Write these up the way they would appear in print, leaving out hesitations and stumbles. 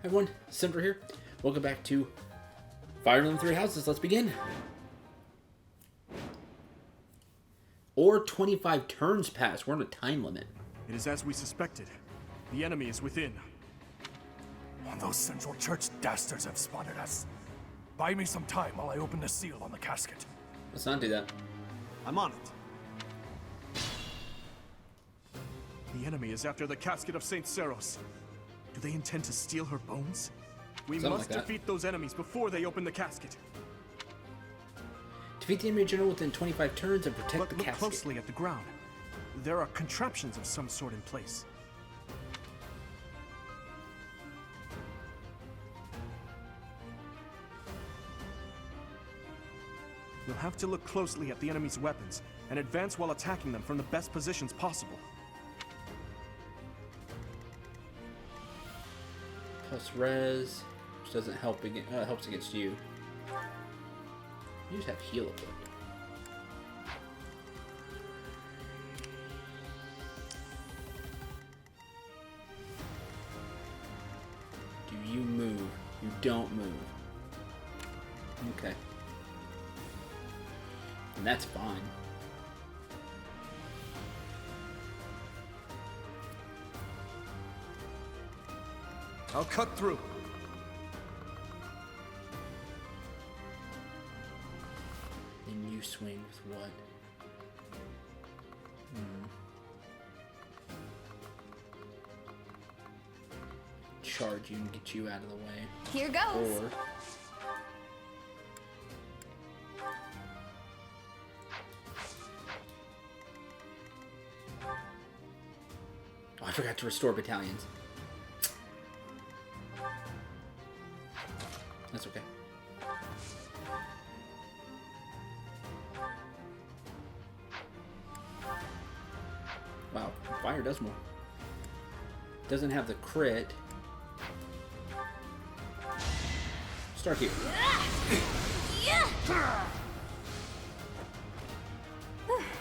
Hi everyone, Cendril here. Welcome back to Fire Emblem Three Houses. Let's begin. Or 25 turns pass. We're on a time limit. It is as we suspected. The enemy is within. Those Central Church dastards have spotted us. Buy me some time while I open the seal on the casket. Let's not do that. I'm on it. The enemy is after the casket of Saint Seros. Do they intend to steal her bones? We Something must like that. defeat those enemies before they open the casket. Defeat the enemy general within 25 turns and protect But the look casket. closely at the ground. There are contraptions of some sort in place. We'll have to look closely at the enemy's weapons and advance while attacking them from the best positions possible. Plus res, which doesn't help against, helps against you. You just have heal equipped. Do you move? You don't move. Okay. And that's fine. I'll cut through. Then you swing with what? Charge you and get you out of the way. Here goes. Or oh, I forgot to restore battalions. That's okay. Wow, fire does more. Doesn't have the crit. Start here.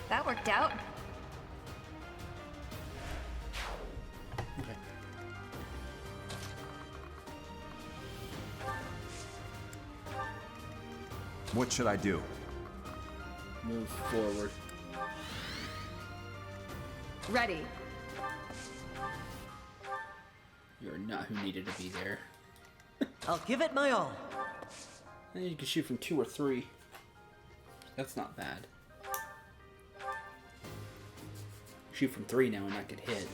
That worked out. Okay. What should I do? Move forward. Ready. You're not who needed to be there. I'll give it my all. And you can shoot from 2 or 3. That's not bad. Shoot from 3 now and not get hit.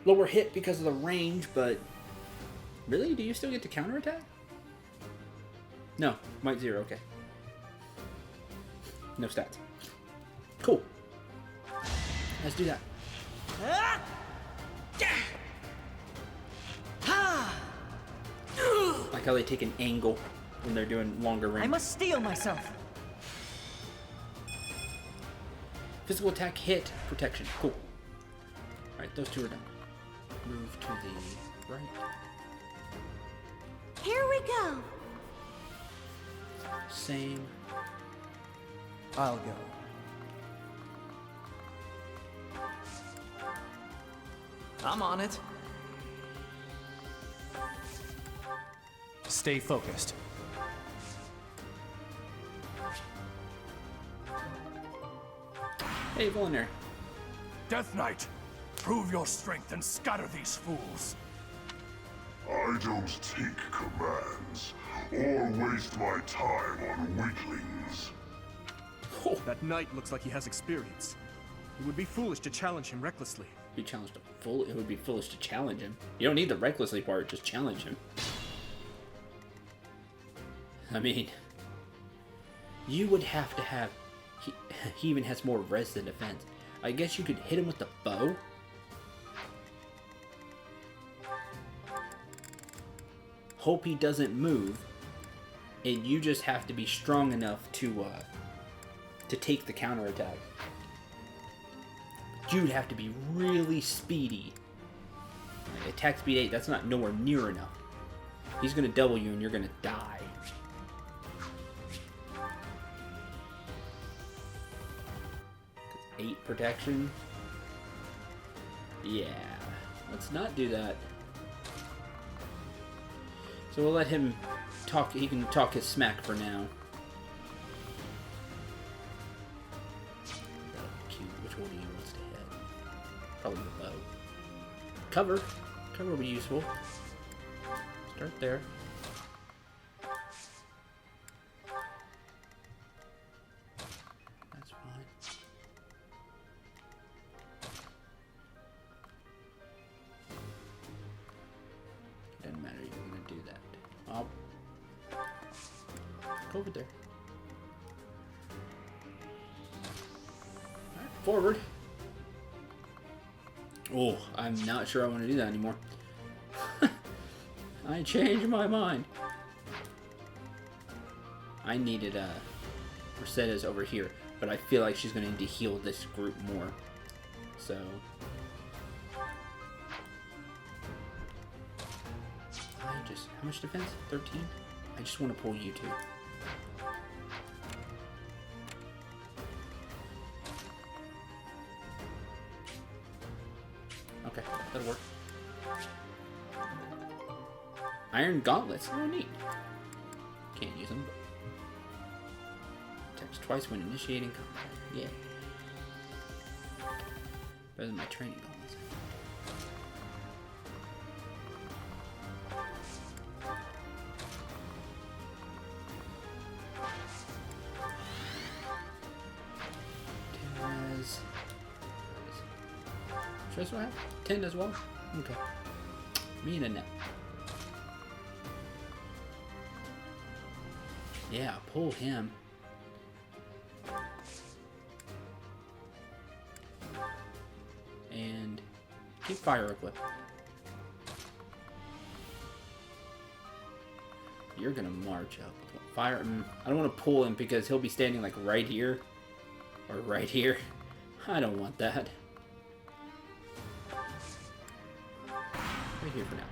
Lower hit because of the range, but really, do you still get to counterattack? No, might 0. Okay. No stats. Cool. Let's do that. Like how they take an angle when they're doing longer range. I must steel myself. Physical attack, hit, protection. Cool. Alright, those two are done. Move to the right. Here we go. Same. I'll go. I'm on it. Stay focused. Hey, Volunteer. Death Knight, prove your strength and scatter these fools. I don't take commands, or waste my time on weaklings. That knight looks like he has experience. It would be foolish to challenge him recklessly. Be challenged to full. It would be foolish to challenge him. You don't need the recklessly part. Just challenge him. I mean, you would have to have. He even has more res than defense. I guess you could hit him with the bow. Hope he doesn't move, and you just have to be strong enough to take the counterattack. You'd have to be really speedy. Like attack speed 8, that's not nowhere near enough. He's gonna double you and you're gonna die. 8 protection. Yeah. Let's not do that. So we'll let him talk. He can talk his smack for now. Cute. Which one do you want to hit? Probably the bow. Cover. Cover will be useful. Start there. That's fine. Doesn't matter. You're gonna do that. I'll go over there. Alright, forward. Oh, I'm not sure I want to do that anymore. I changed my mind. I needed Mercedes over here, but I feel like she's going to need to heal this group more. So how much defense? 13? I just want to pull you two. Okay, that'll work. Iron gauntlets. Oh, neat. Can't use them. Attacks twice when initiating combat. Yeah. Better than my training gauntlets. Should I still have 10 as well? Okay. Me and a net. Yeah, pull him. And keep fire equipped. You're gonna march up. Fire. I don't want to pull him because he'll be standing like right here. Or right here. I don't want that. Right here for now.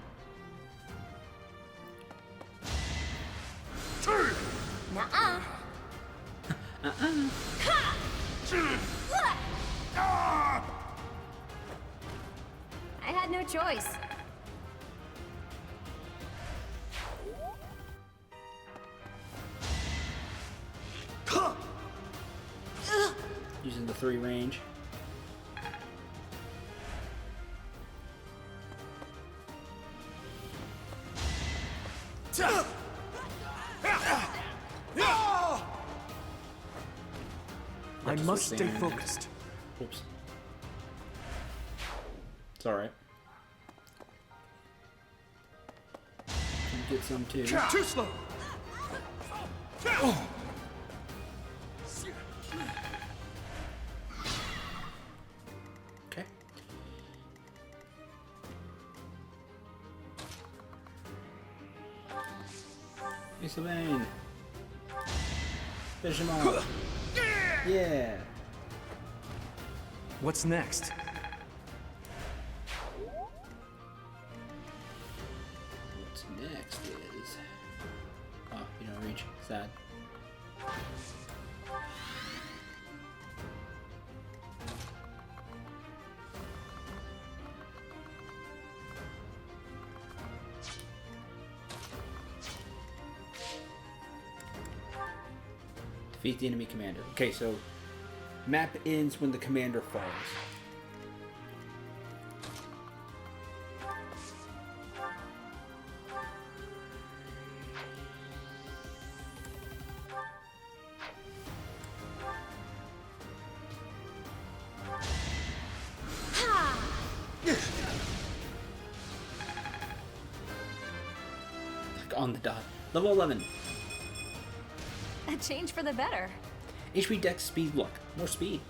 Nuh-uh. I had no choice. Using the 3 range. I must stay focused. Oops. It's alright. Get some too. Too slow. Okay. Hey, Sylvain. Finish him off. Yeah. What's next? What's next is... Oh, you don't reach. Sad. Defeat the enemy commander. Okay, so map ends when the commander falls. On the dot. Level 11. A change for the better. HP, Dex, Speed, Luck. More speed.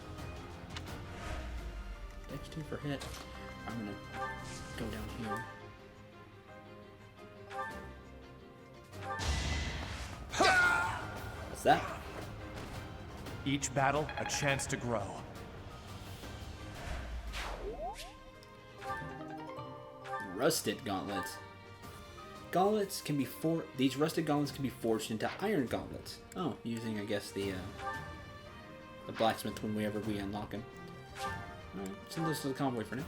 Dex 2 for hit. I'm gonna go down here. What's that? Each battle, a chance to grow. Rusted gauntlets. Gauntlets can be these rusted gauntlets can be forged into iron gauntlets. Oh, using I guess the blacksmith whenever we unlock him. Alright, send those to the convoy for now.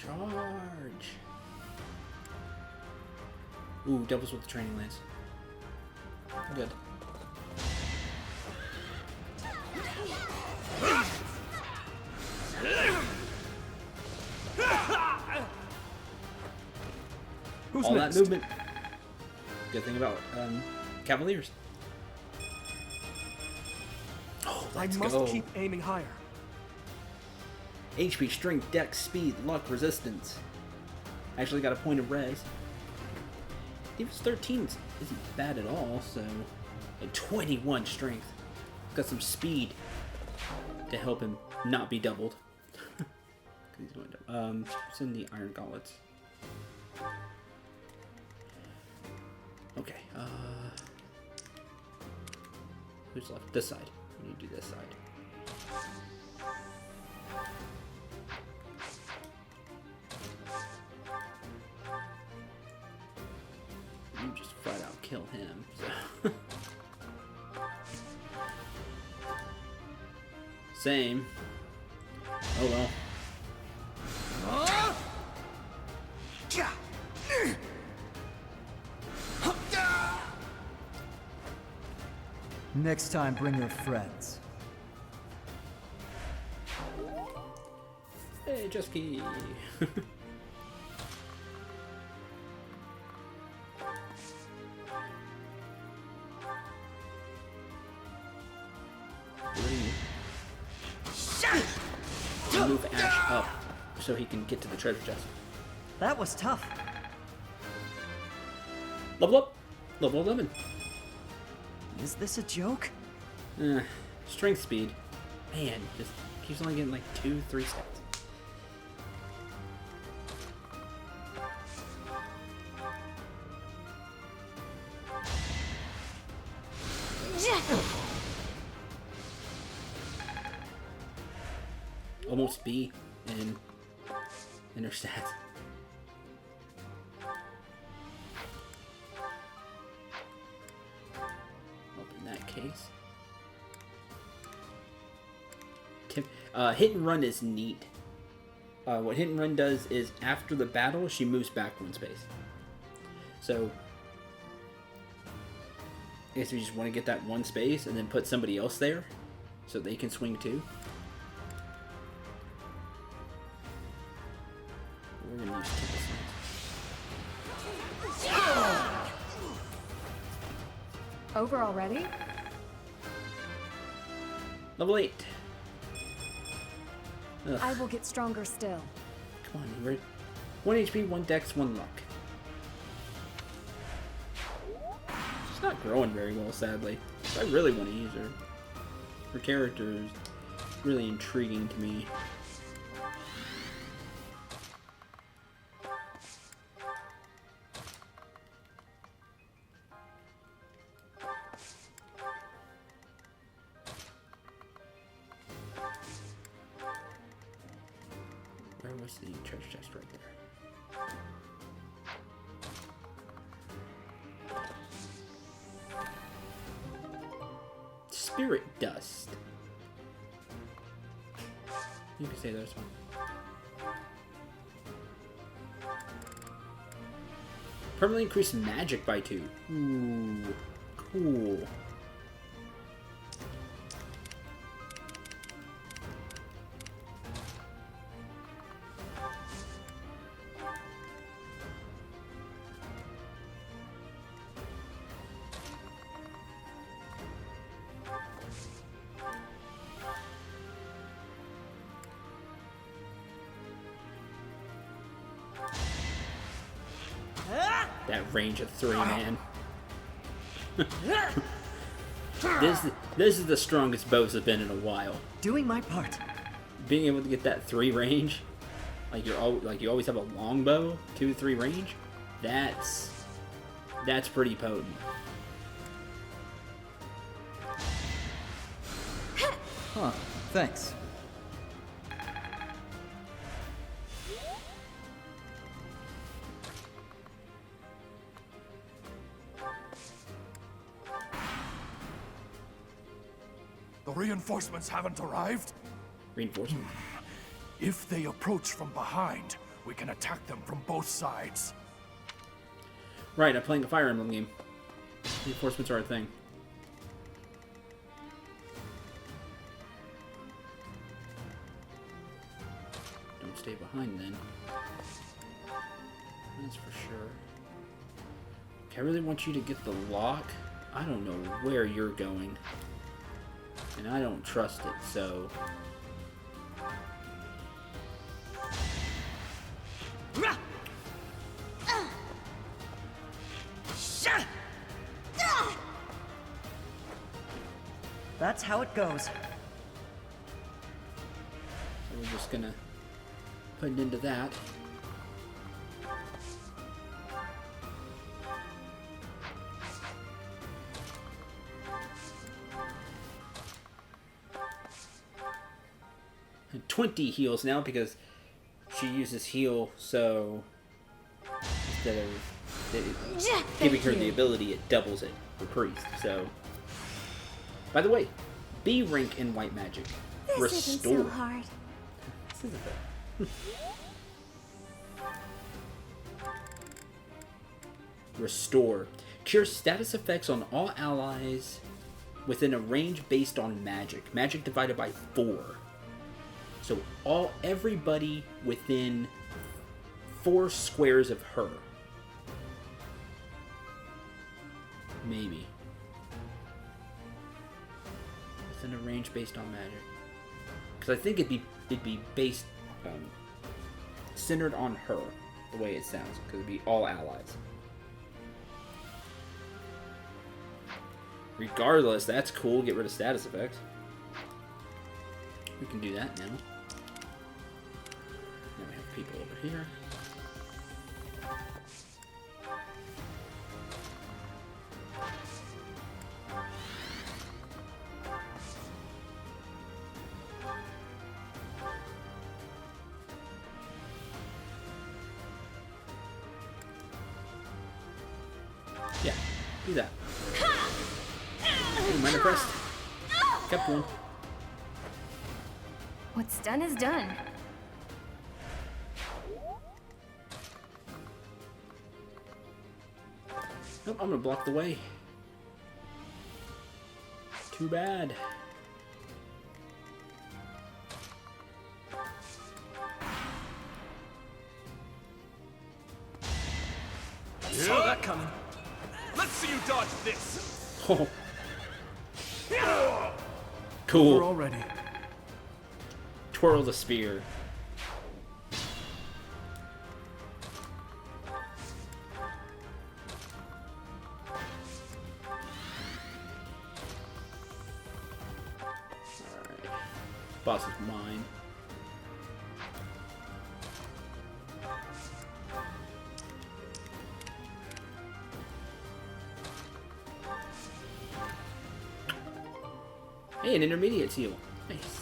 Charge. Ooh, doubles with the training lance. Good. Who's All next? that movement. Good thing about Cavaliers. Oh, I let's must go. keep aiming higher. HP, strength, dex, speed, luck, resistance. Actually got a point of res. Defense 13 isn't bad at all, so... And 21 strength. Got some speed to help him not be doubled. He's going to, send the iron gauntlets. Okay, who's left? This side. We need to do this side. You just flat out kill him, so. Same. Oh well. Next time, bring your friends. Hey, Jesky. Move Ash up so he can get to the treasure chest. That was tough. Level up. Level 11. Is this a joke? Strength speed. Man, just keeps only getting like 2-3 stats. Almost B in her stats. Open that case. Hit and run is neat. What hit and run does is after the battle, she moves back one space. So, I guess we just want to get that one space and then put somebody else there so they can swing too. We're gonna use Over already? Level 8. Ugh. I will get stronger still. Come on, we're 1 HP, 1 dex, 1 luck. She's not growing very well, sadly. I really want to use her. Her character is really intriguing to me. Where was the treasure chest? Right there. Spirit dust. You can say there's one. Permanently increase magic by 2. Ooh, cool. That range of 3, man. This is the strongest bows have been in a while. Doing my part. Being able to get that 3 range, like you always have a long bow, 2-3 range. That's pretty potent. Huh, thanks. The reinforcements haven't arrived? Reinforcement. If they approach from behind, We can attack them from both sides. Right, I'm playing a Fire Emblem game. Reinforcements are a thing. Don't stay behind then. That's for sure. Okay, I really want you to get the lock. I don't know where you're going. And I don't trust it, so... That's how it goes. So we're just gonna put an end to that. And 20 heals now because she uses heal, so instead of giving her the ability, it doubles it for priest. So, by the way, B rank in white magic. This isn't so hard. This isn't bad. Restore. Cure status effects on all allies within a range based on magic. Magic divided by 4. So everybody within 4 squares of her. Maybe. Within a range based on magic. Because I think it'd be based centered on her, the way it sounds. Because it'd be all allies. Regardless, that's cool. Get rid of status effects. We can do that now. Now we have people over here. Yeah, do that. Hey, minor crest. Kept one. What's done is done. Nope, I'm gonna block the way. Too bad. Saw that coming. Let's see you dodge this. Oh. We're Cool. all ready. Twirl the spear. Alright. Boss is mine. Hey, an intermediate seal. Nice.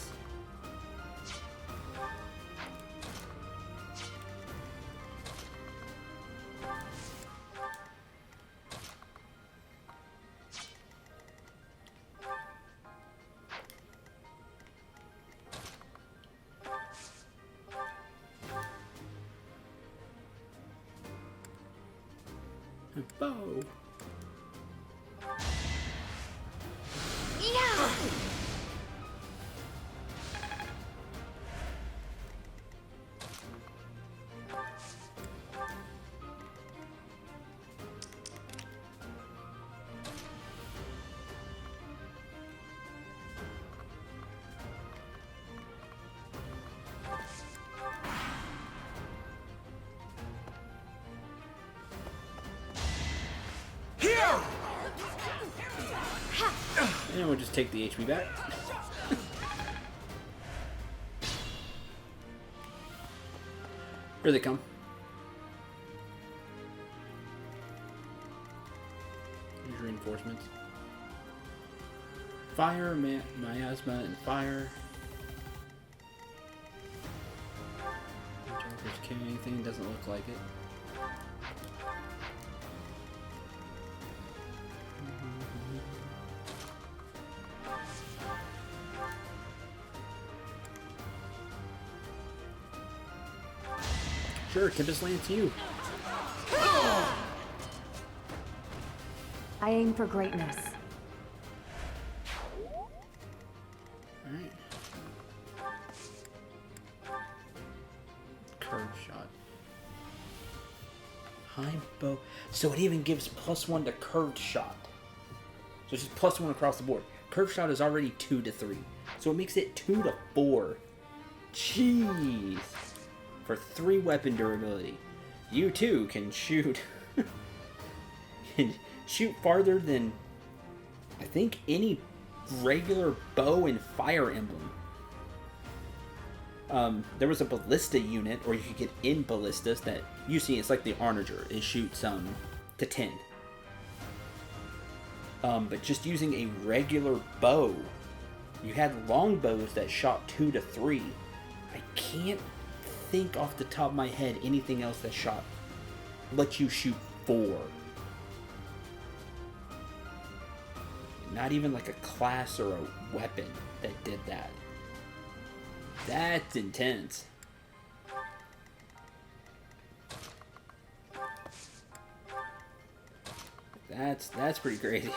A bow. Yeah! And we'll just take the HP back. Here they come. Here's reinforcements. Fire, miasma, and fire. Joker's carrying anything, doesn't look like it. Sure, Tempest Lance you. I aim for greatness. Alright. Curve shot. High bow. So it even gives +1 to curved shot. So it's just +1 across the board. Curved shot is already 2 to 3. So it makes it 2 to 4. Jeez. For 3 weapon durability. You too can shoot. Can shoot farther than I think any regular bow and Fire Emblem. There was a ballista unit, or you could get in ballistas that you see. It's like the Onager. It shoots to 10. But just using a regular bow, you had longbows that shot 2 to 3. I can't think off the top of my head anything else that lets you shoot 4. Not even like a class or a weapon that did that. That's intense. That's pretty crazy.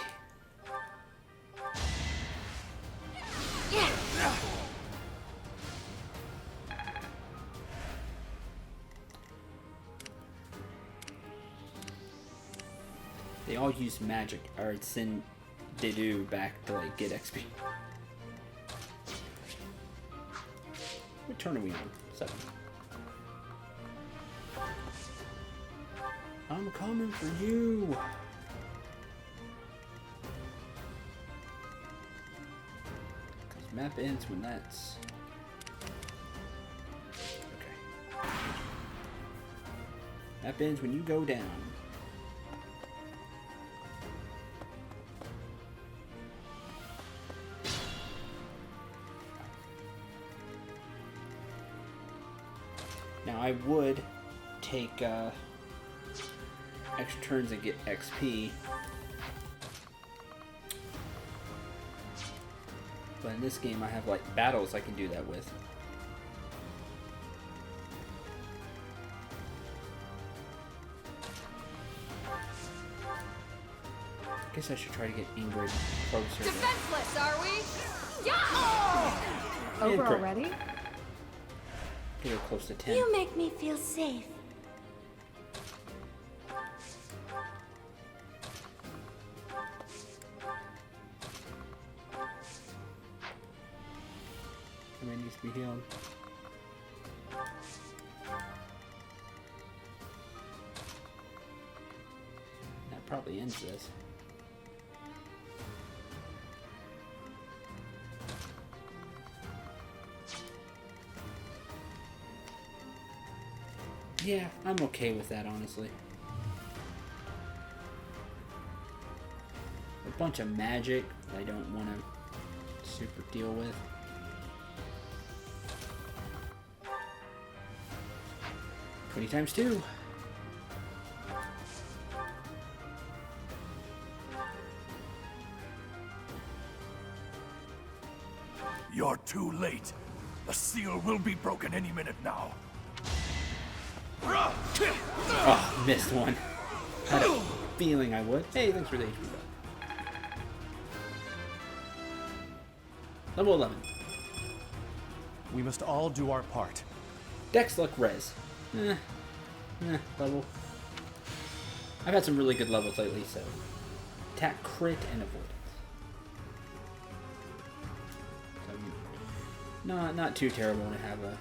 They all use magic. Alright, Cendril back to like get XP. What turn are we on? 7. I'm coming for you. Cause map ends when that's okay. Map ends when you go down. Now I would take extra turns and get XP, but in this game I have like battles I can do that with. I guess I should try to get Ingrid closer. Defenseless, are we? Yeah! Over Incorrect. already? Get her close to 10. You make me feel safe. Somebody needs to be healed. That probably ends this. Yeah, I'm okay with that, honestly. A bunch of magic I don't want to super deal with. Times 2. You're too late. The seal will be broken any minute now. Oh, missed one. Had a feeling I would. Hey, thanks for the HP buff. Level 11. We must all do our part. Dex Luck Res. Level. I've had some really good levels lately, so attack, crit, and avoidance. So, not too terrible to have a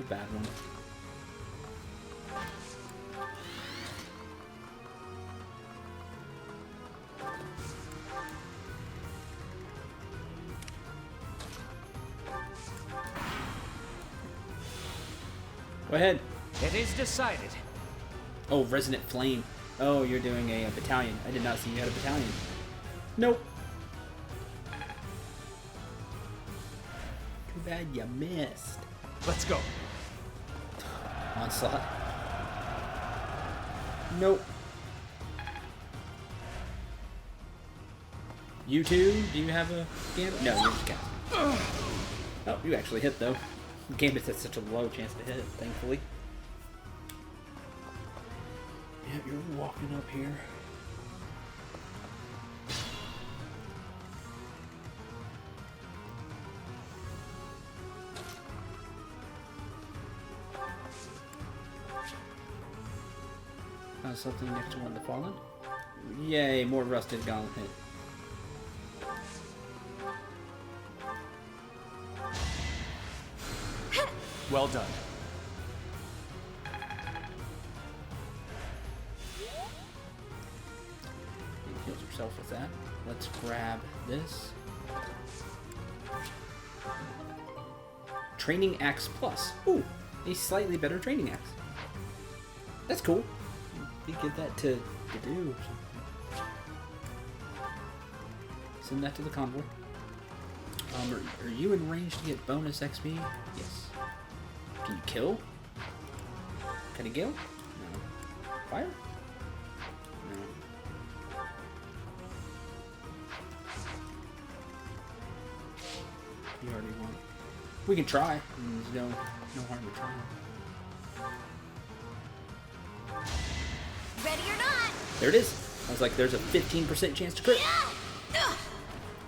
bad one. Go ahead. It is decided. Oh, Resonant Flame. Oh, you're doing a battalion. I did not see you had a battalion. Nope. Too bad you missed. Let's go. Onslaught. Nope. You two, do you have a gambit? No, you're just casting. Oh, you actually hit though. Gambit's at such a low chance to hit, thankfully. Yeah, you're walking up here. Something next to one of the fallen. Yay, more rusted gauntlet. Well done. He heals himself with that. Let's grab this. Training Axe Plus. Ooh, a slightly better training axe. That's cool. We give that to do or something. Send that to the convoy. Are you in range to get bonus XP? Yes. Can you kill? Can he kill? No. Fire? No. You already won. We can try. There's no harm in trying. Ready or not? There it is. I was like, there's a 15% chance to crit.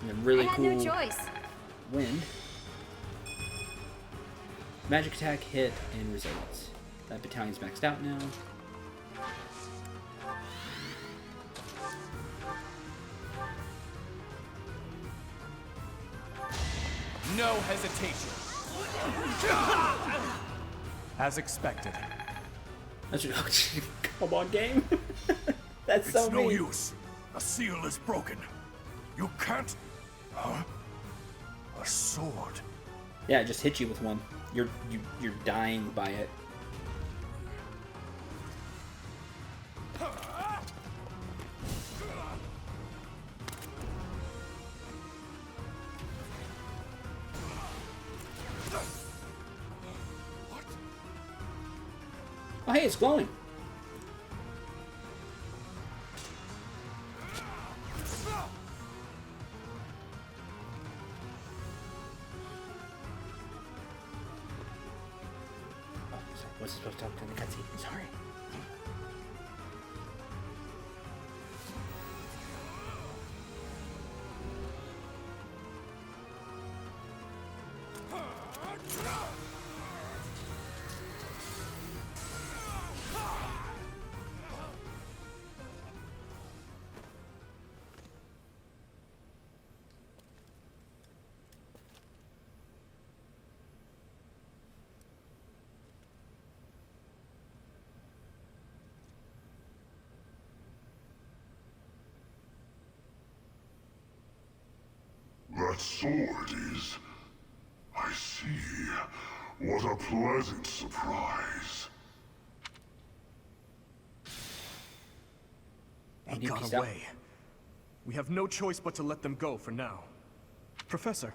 And a really I had cool no choice. wind. Magic attack, hit, and resilience. That battalion's maxed out now. No hesitation. As expected. That's your come on, game. That's so It's no mean. use. A seal is broken. You can't... Huh? A sword. Yeah, it just hit you with one. You're dying by it. Oh, hey, it's glowing. Was supposed to talk to the cutscene. Sorry. That sword is... I see. What a pleasant surprise. He New got piece out. away. We have no choice but to let them go for now. Professor,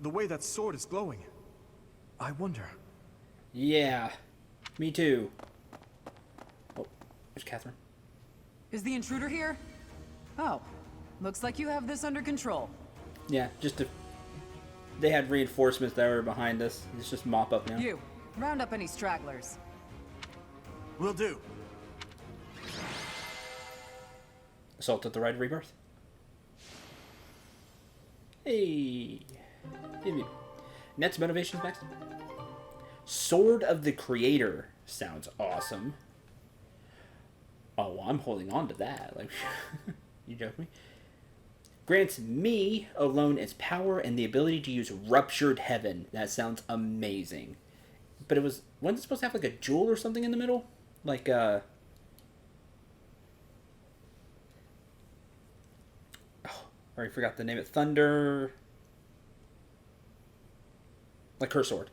the way that sword is glowing, I wonder. Yeah, me too. Oh, there's Catherine. Is the intruder here? Oh, looks like you have this under control. Yeah, they had reinforcements that were behind us. It's just mop up now. You, round up any stragglers. Will do. Assault at the Rite of Rebirth. Hey. Give me. Net's motivations next. Sword of the Creator sounds awesome. Oh, I'm holding on to that. Like, you joke me? Grants me alone its power and the ability to use Ruptured Heaven. That sounds amazing. But wasn't it supposed to have like a jewel or something in the middle? Like, oh, I already forgot the name of it. Thunder. Like her sword.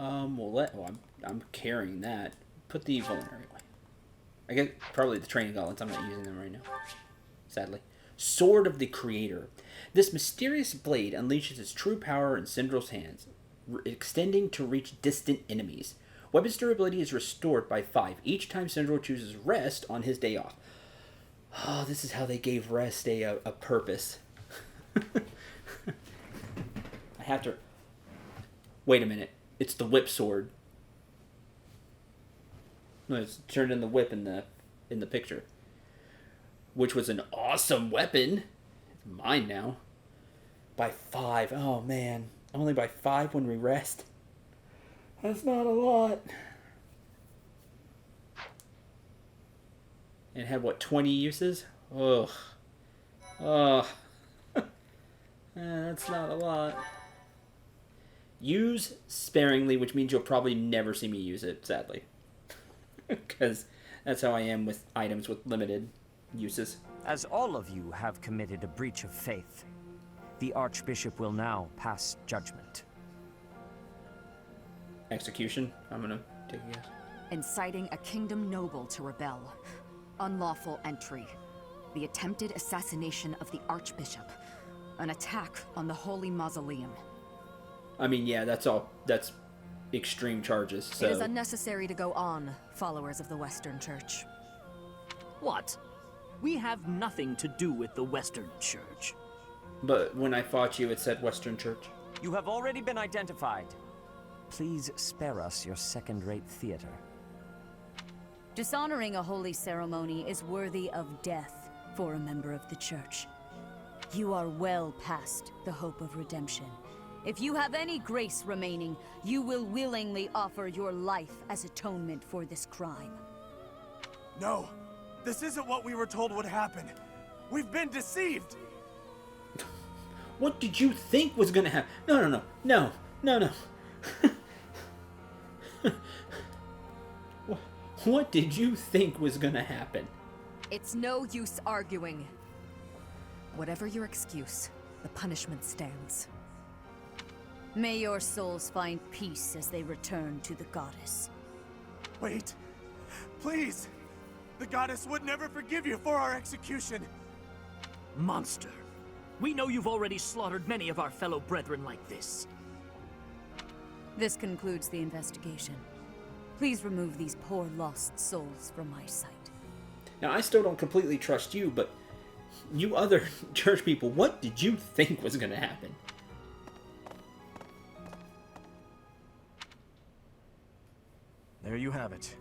I'm carrying that. Put the vulnerary away. I guess probably the training gauntlets. I'm not using them right now. Sadly. Sword of the Creator. This mysterious blade unleashes its true power in Cendril's hands, extending to reach distant enemies. Weapon's durability is restored by 5 each time Cendril chooses rest on his day off. Oh, this is how they gave rest a purpose. I have to Wait a minute. It's the whip sword. No, it's turned in the whip in the picture. Which was an awesome weapon. It's mine now. By 5. Oh, man. Only by 5 when we rest. That's not a lot. And it had, what, 20 uses? Ugh. Ugh. That's not a lot. Use sparingly, which means you'll probably never see me use it, sadly. Because that's how I am with items with limited uses. As all of you have committed a breach of faith, the Archbishop will now pass judgment. Execution? I'm gonna take a guess. Inciting a kingdom noble to rebel. Unlawful entry. The attempted assassination of the Archbishop. An attack on the Holy Mausoleum. I mean, yeah, that's extreme charges, so... It is unnecessary to go on, followers of the Western Church. What? We have nothing to do with the Western Church. But when I fought you, it said Western Church. You have already been identified. Please spare us your second-rate theater. Dishonoring a holy ceremony is worthy of death for a member of the Church. You are well past the hope of redemption. If you have any grace remaining, you will willingly offer your life as atonement for this crime. No, this isn't what we were told would happen. We've been deceived. What did you think was gonna happen? No. What did you think was gonna happen? It's no use arguing. Whatever your excuse, the punishment stands. May your souls find peace as they return to the goddess. Wait, please. The goddess would never forgive you for our execution. Monster. We know you've already slaughtered many of our fellow brethren like this. This concludes the investigation. Please remove these poor lost souls from my sight. Now, I still don't completely trust you, but you other church people, what did you think was going to happen? There you have it.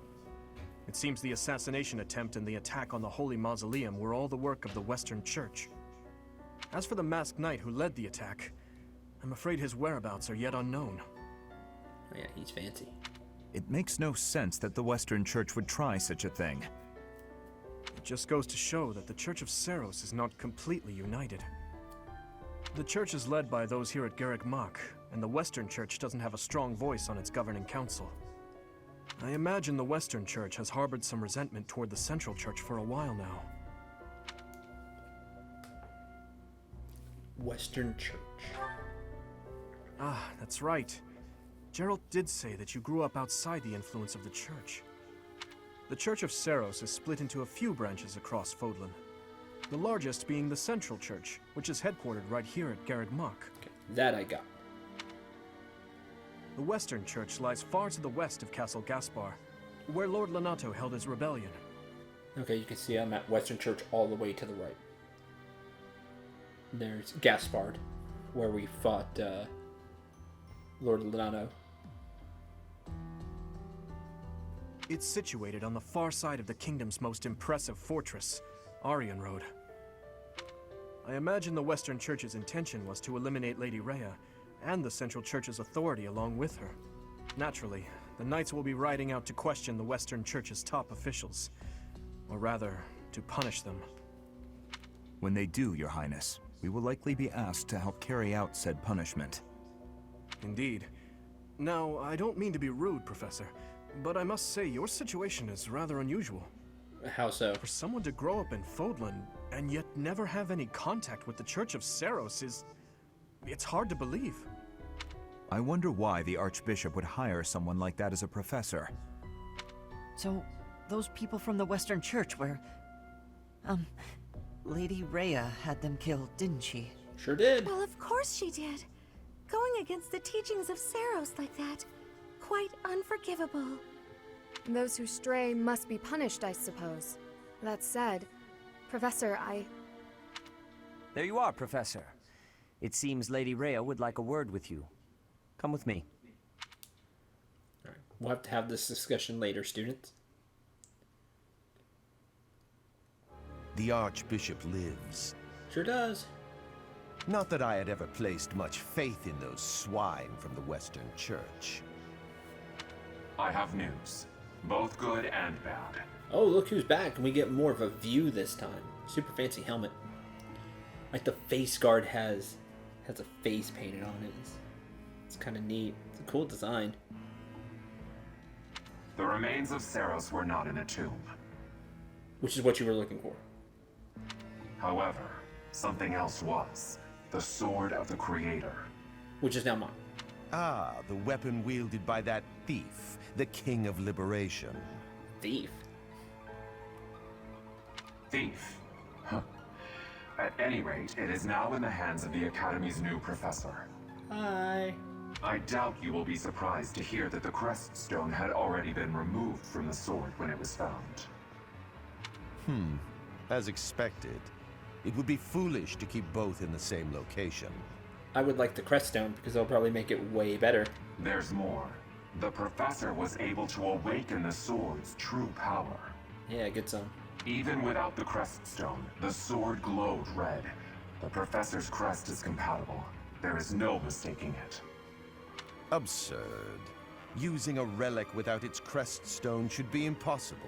It seems the assassination attempt and the attack on the Holy Mausoleum were all the work of the Western Church. As for the masked knight who led the attack, I'm afraid his whereabouts are yet unknown. Oh yeah, he's fancy. It makes no sense that the Western Church would try such a thing. It just goes to show that the Church of Seiros is not completely united. The Church is led by those here at Garreg Mach, and the Western Church doesn't have a strong voice on its governing council. I imagine the Western Church has harbored some resentment toward the Central Church for a while now. Western Church. Ah, that's right. Geralt did say that you grew up outside the influence of the Church. The Church of Seiros is split into a few branches across Fodlan. The largest being the Central Church, which is headquartered right here at Garreg Mach. Okay, that I got. The Western Church lies far to the west of Castle Gaspar, where Lord Lonato held his rebellion. Okay, you can see I'm at Western Church all the way to the right. There's Gaspard, where we fought Lord Lonato. It's situated on the far side of the kingdom's most impressive fortress, Arian Road. I imagine the Western Church's intention was to eliminate Lady Rhea and the Central Church's authority along with her. Naturally, the Knights will be riding out to question the Western Church's top officials. Or rather, to punish them. When they do, Your Highness, we will likely be asked to help carry out said punishment. Indeed. Now, I don't mean to be rude, Professor, but I must say your situation is rather unusual. How so? For someone to grow up in Fodlan and yet never have any contact with the Church of Seiros it's hard to believe. I wonder why the Archbishop would hire someone like that as a professor. So, those people from the Western Church were... Lady Rhea had them killed, didn't she? Sure did. Well, of course she did. Going against the teachings of Seiros like that, quite unforgivable. Those who stray must be punished, I suppose. That said, Professor, There you are, Professor. It seems Lady Rhea would like a word with you. Come with me. We'll have to have this discussion later, students. The Archbishop lives. Sure does. Not that I had ever placed much faith in those swine from the Western Church. I have news. Both good and bad. Oh, look who's back, and we get more of a view this time. Super fancy helmet. Like the face guard has a face painted on it. It's kind of neat. It's a cool design. The remains of Seros were not in a tomb. Which is what you were looking for. However, something else was. The Sword of the Creator. Which is now mine. Ah, the weapon wielded by that thief, the King of Liberation. Thief? Thief. Huh. At any rate, it is now in the hands of the Academy's new professor. Hi. I doubt you will be surprised to hear that the crest stone had already been removed from the sword when it was found. As expected. It would be foolish to keep both in the same location. I would like the crest stone because they'll probably make it way better. There's more. The professor was able to awaken the sword's true power. Yeah, get some. Even without the crest stone, the sword glowed red. The professor's crest is compatible. There is no mistaking it. Absurd. Using a relic without its crest stone should be impossible.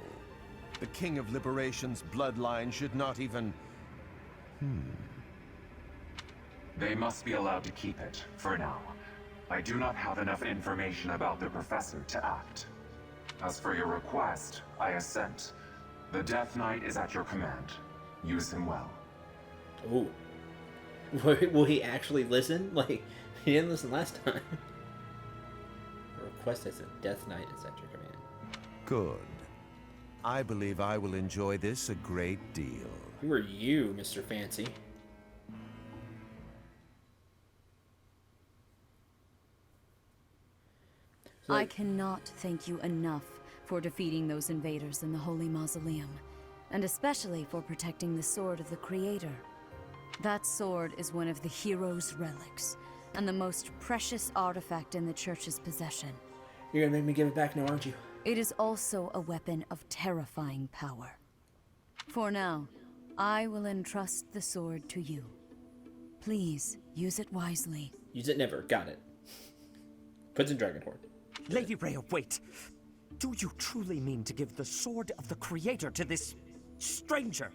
The King of Liberation's bloodline should not even... They must be allowed to keep it, for now. I do not have enough information about the professor to act. As for your request, I assent. The Death Knight is at your command. Use him well. Ooh. Will he actually listen? Like, he didn't listen last time. The request is a Death Knight is at your command. Good. I believe I will enjoy this a great deal. Who are you, Mr. Fancy? I cannot thank you enough for defeating those invaders in the Holy Mausoleum, and especially for protecting the Sword of the Creator. That sword is one of the hero's relics, and the most precious artifact in the Church's possession. You're gonna make me give it back now, aren't you? It is also a weapon of terrifying power. For now, I will entrust the sword to you. Please, use it wisely. Use it never. Got it. Puts in Dragon Horde. Lady Rhea, wait. Do you truly mean to give the Sword of the Creator to this stranger?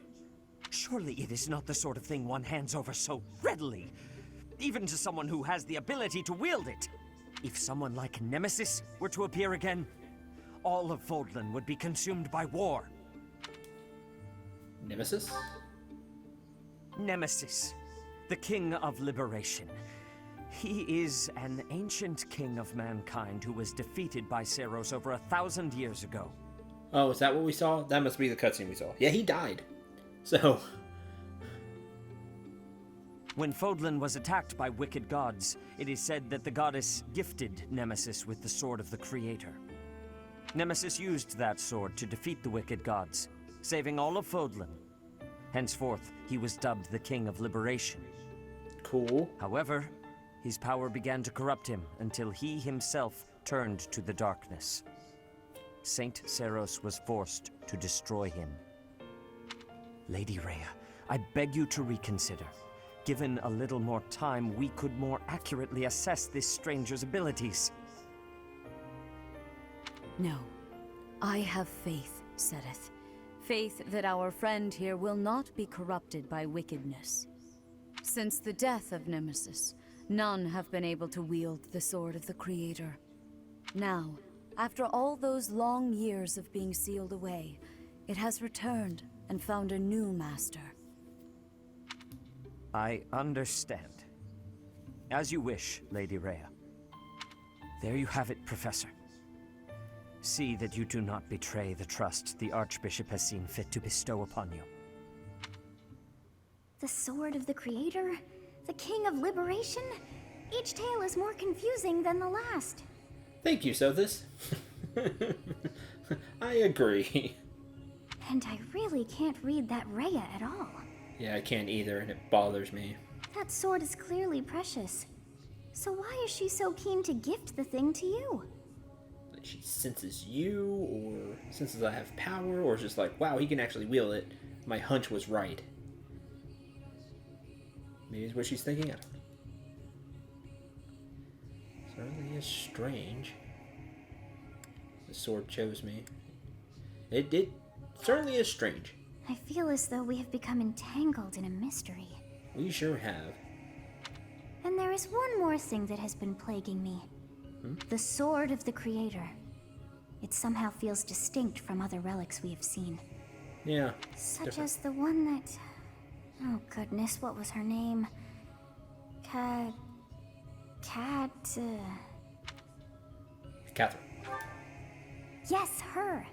Surely it is not the sort of thing one hands over so readily, even to someone who has the ability to wield it. If someone like Nemesis were to appear again, all of Fodlan would be consumed by war. Nemesis? Nemesis, the King of Liberation. He is an ancient king of mankind who was defeated by Seros over 1,000 years ago. Oh, is that what we saw? That must be the cutscene we saw. Yeah, he died. So... When Fodlan was attacked by wicked gods, it is said that the goddess gifted Nemesis with the Sword of the Creator. Nemesis used that sword to defeat the wicked gods, saving all of Fodlan. Henceforth, he was dubbed the King of Liberation. Cool. However, his power began to corrupt him until he himself turned to the darkness. Saint Seros was forced to destroy him. Lady Rhea, I beg you to reconsider. Given a little more time, we could more accurately assess this stranger's abilities. No. I have faith, Seteth. Faith that our friend here will not be corrupted by wickedness. Since the death of Nemesis, none have been able to wield the Sword of the Creator. Now, after all those long years of being sealed away, it has returned and found a new master. I understand. As you wish, Lady Rhea. There you have it, Professor. See that you do not betray the trust the Archbishop has seen fit to bestow upon you. The Sword of the Creator? The King of Liberation? Each tale is more confusing than the last. Thank you, Sothis. I agree. And I really can't read that Rhea at all. Yeah, I can't either, and it bothers me. That sword is clearly precious. So why is she so keen to gift the thing to you? she senses you, or senses I have power, or it's just like, wow, he can actually wield it. My hunch was right. Maybe it's what she's thinking. I don't know. Certainly is strange. The sword chose me. It certainly is strange. I feel as though we have become entangled in a mystery. We sure have. And there is one more thing that has been plaguing me. The Sword of the Creator. It somehow feels distinct from other relics we have seen. Yeah. Such as the one that... Oh goodness, what was her name? Catherine. Yes, her.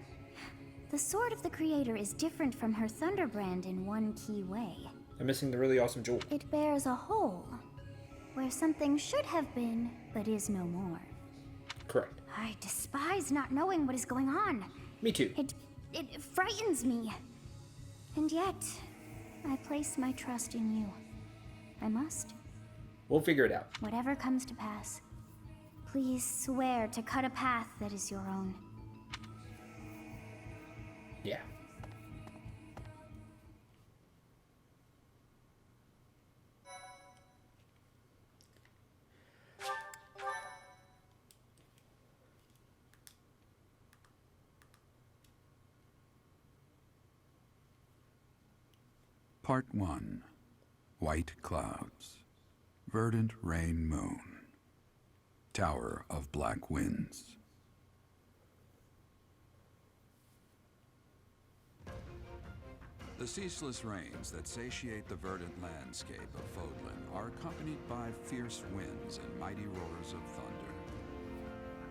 The Sword of the Creator is different from her Thunderbrand in one key way. I'm missing the really awesome jewel. It bears a hole, where something should have been, but is no more. Correct. I despise not knowing what is going on. Me too. It frightens me. And yet, I place my trust in you. I must. We'll figure it out. Whatever comes to pass, please swear to cut a path that is your own. Yeah. Part 1. White Clouds. Verdant Rain Moon. Tower of Black Winds. The ceaseless rains that satiate the verdant landscape of Fodlan are accompanied by fierce winds and mighty roars of thunder.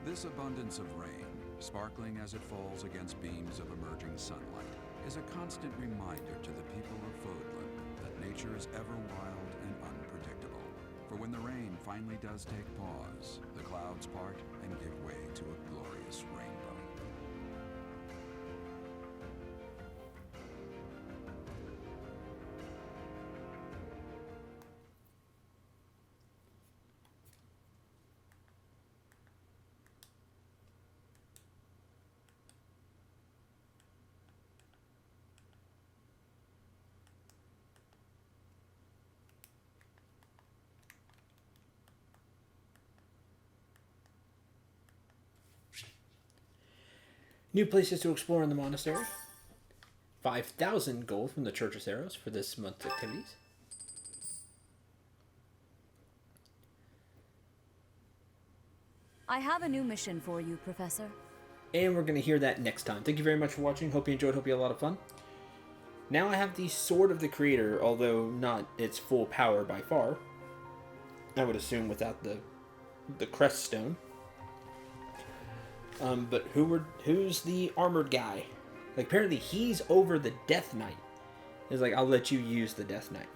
This abundance of rain, sparkling as it falls against beams of emerging sunlight, is a constant reminder to the people of Fodlan that nature is ever wild and unpredictable. For when the rain finally does take pause, the clouds part and give way to a glorious rainbow. New places to explore in the monastery. 5,000 gold from the Church of Ceros for this month's activities. I have a new mission for you, Professor. And we're going to hear that next time. Thank you very much for watching. Hope you enjoyed. Hope you had a lot of fun. Now I have the Sword of the Creator, although not its full power by far. I would assume without the crest stone. But who's the armored guy? Like, apparently he's over the Death Knight. He's like, I'll let you use the Death Knight.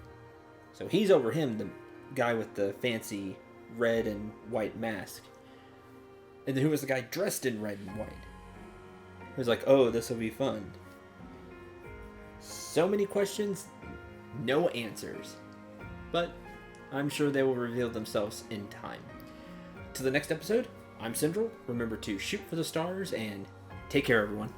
So he's over him, the guy with the fancy red and white mask. And then who was the guy dressed in red and white? He was like, oh, this will be fun. So many questions, no answers. But I'm sure they will reveal themselves in time. To the next episode, I'm Cendril. Remember to shoot for the stars and take care, everyone.